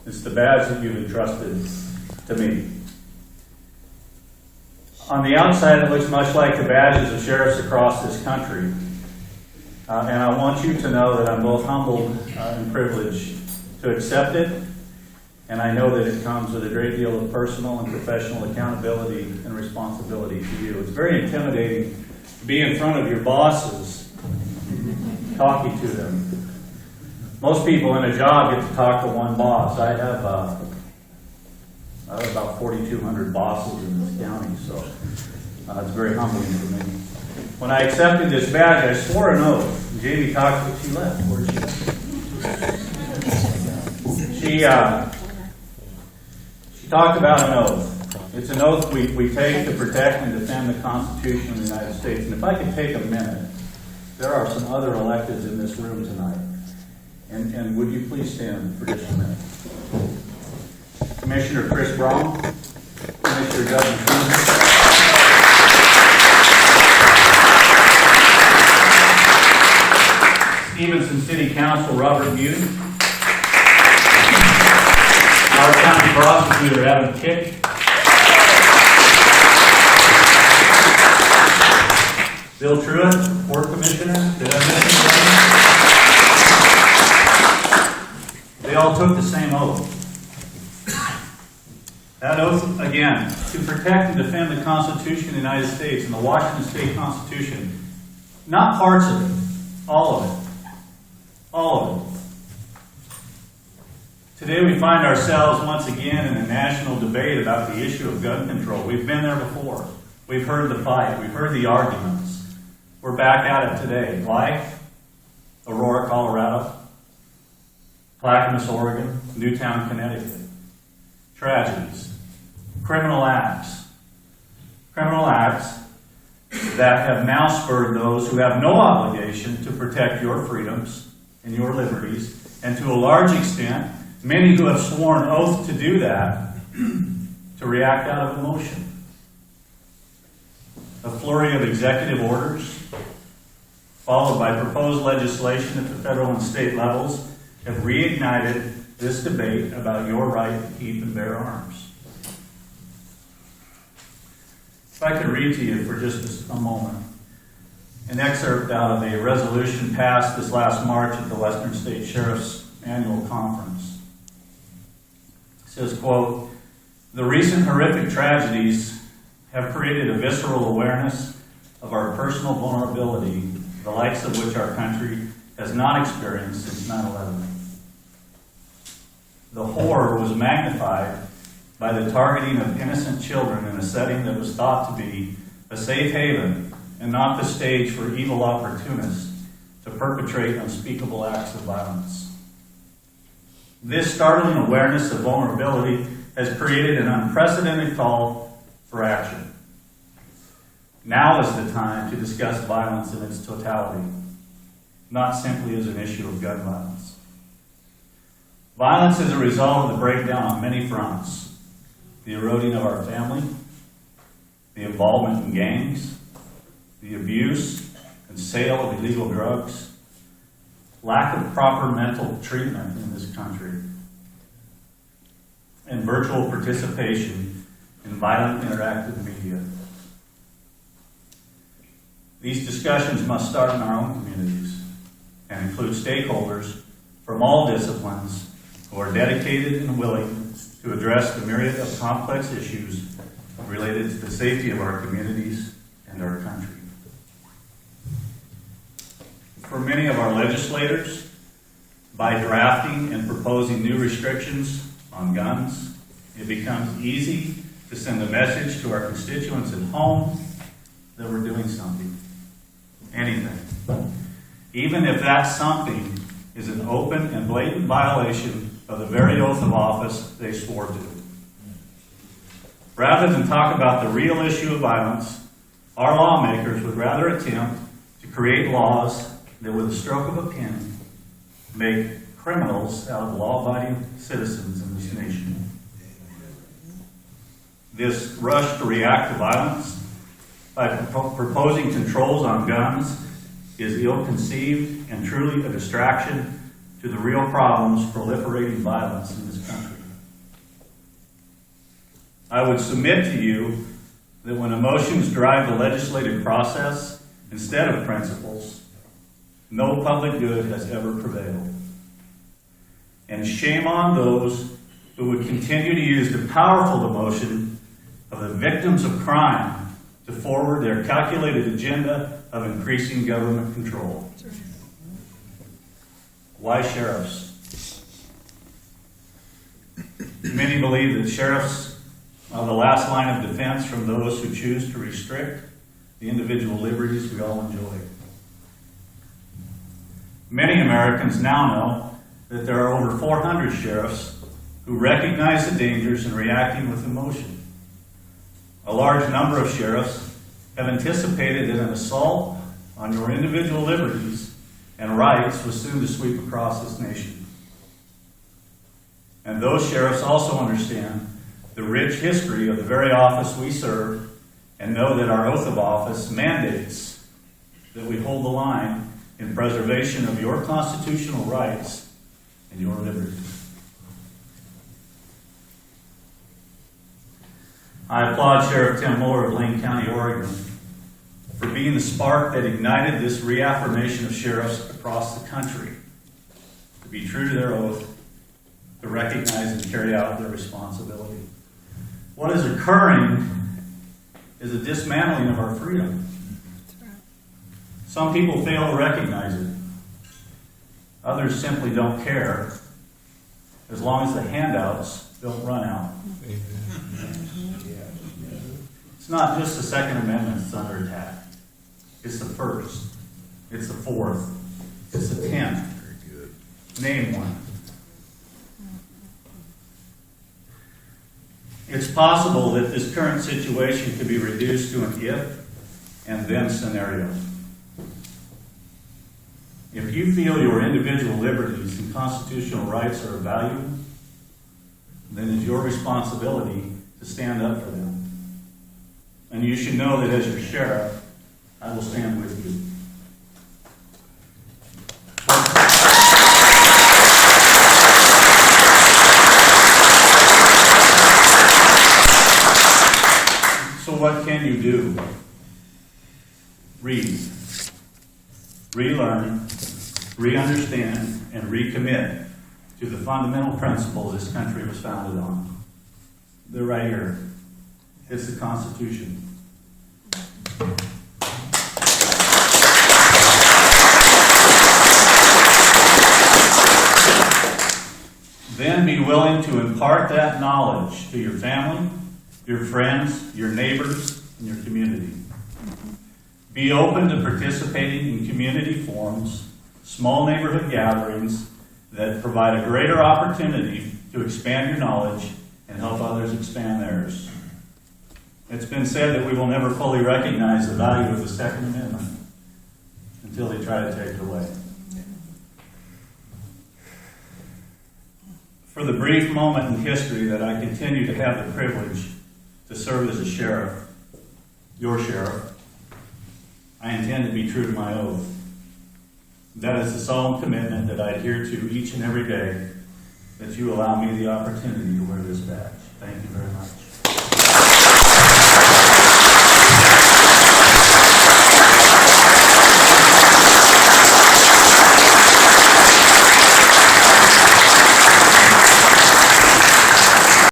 It's the badge that you've entrusted to me. On the outside, it looks much like the badges of sheriffs across this country. And I want you to know that I'm both humbled and privileged to accept it. And I know that it comes with a great deal of personal and professional accountability and responsibility to you. It's very intimidating to be in front of your bosses, talking to them. Most people in a job get to talk to one boss. I have about 4,200 bosses in this county, so it's very humbling for me. When I accepted this badge, I swore an oath. Jamie talked, she left. Where'd she go? She talked about an oath. It's an oath we take to protect and defend the Constitution of the United States. And if I could take a minute, there are some other electeds in this room tonight. And would you please stand for just a minute? Commissioner Chris Brown, Commissioner Doug Truman, Stevenson City Council Robert Mune, our County Prosecutor Adam Kick, Bill Truitt, Port Commissioner. Did I miss anybody? They all took the same oath. That oath, again, to protect and defend the Constitution of the United States and the Washington State Constitution. Not parts of it, all of it. All of it. Today we find ourselves once again in a national debate about the issue of gun control. We've been there before. We've heard the fight. We've heard the arguments. We're back at it today. Like Aurora, Colorado, Clackamas, Oregon, Newtown, Connecticut. Tragedies. Criminal acts that have now spurred those who have no obligation to protect your freedoms and your liberties, and to a large extent, many who have sworn oath to do that, to react out of emotion. A flurry of executive orders, followed by proposed legislation at the federal and state levels, have reignited this debate about your right to keep and bear arms. If I could read to you for just a moment an excerpt out of a resolution passed this last March at the Western State Sheriff's Annual Conference. It says, quote, "The recent horrific tragedies have created a visceral awareness of our personal vulnerability, the likes of which our country has not experienced since 9/11. The horror was magnified by the targeting of innocent children in a setting that was thought to be a safe haven and not the stage for evil opportunists to perpetrate unspeakable acts of violence. This startling awareness of vulnerability has created an unprecedented call for action. Now is the time to discuss violence in its totality, not simply as an issue of gun violence. Violence is a result of the breakdown on many fronts: the eroding of our family, the involvement in gangs, the abuse and sale of illegal drugs, lack of proper mental treatment in this country, and virtual participation in violent interactive media. These discussions must start in our own communities and include stakeholders from all disciplines who are dedicated and willing to address the myriad of complex issues related to the safety of our communities and our country. For many of our legislators, by drafting and proposing new restrictions on guns, it becomes easy to send a message to our constituents at home that we're doing something, anything, even if that something is an open and blatant violation of the very oath of office they swore to. Rather than talk about the real issue of violence, our lawmakers would rather attempt to create laws that with a stroke of a pen make criminals out of law-abiding citizens in this nation. This rush to react to violence by proposing controls on guns is ill-conceived and truly a distraction to the real problems proliferating violence in this country. I would submit to you that when emotions drive the legislative process instead of principles, no public good has ever prevailed. And shame on those who would continue to use the powerful emotion of the victims of crime to forward their calculated agenda of increasing government control. Why sheriffs? Many believe that sheriffs are the last line of defense from those who choose to restrict the individual liberties we all enjoy. Many Americans now know that there are over 400 sheriffs who recognize the dangers in reacting with emotion. A large number of sheriffs have anticipated that an assault on your individual liberties and rights was soon to sweep across this nation. And those sheriffs also understand the rich history of the very office we serve and know that our oath of office mandates that we hold the line in preservation of your constitutional rights and your liberties. I applaud Sheriff Tim Moore of Lane County, Oregon, for being the spark that ignited this reaffirmation of sheriffs across the country to be true to their oath, to recognize and carry out their responsibility. What is occurring is a dismantling of our freedom. Some people fail to recognize it. Others simply don't care, as long as the handouts don't run out. It's not just the Second Amendment that's under attack. It's the First. It's the Fourth. It's the 10th. Name one. It's possible that this current situation could be reduced to an if and then scenario. If you feel your individual liberties and constitutional rights are of value, then it's your responsibility to stand up for them. And you should know that as your sheriff, I will stand with you. So what can you do? Read, relearn, re-understand, and recommit to the fundamental principles this country was founded on. They're right here. It's the Constitution. Then be willing to impart that knowledge to your family, your friends, your neighbors, and your community. Be open to participating in community forums, small neighborhood gatherings that provide a greater opportunity to expand your knowledge and help others expand theirs. It's been said that we will never fully recognize the value of the Second Amendment until they try to take it away. For the brief moment in history that I continue to have the privilege to serve as a sheriff, your sheriff, I intend to be true to my oath. That is the solemn commitment that I adhere to each and every day that you allow me the opportunity to wear this badge. Thank you very much.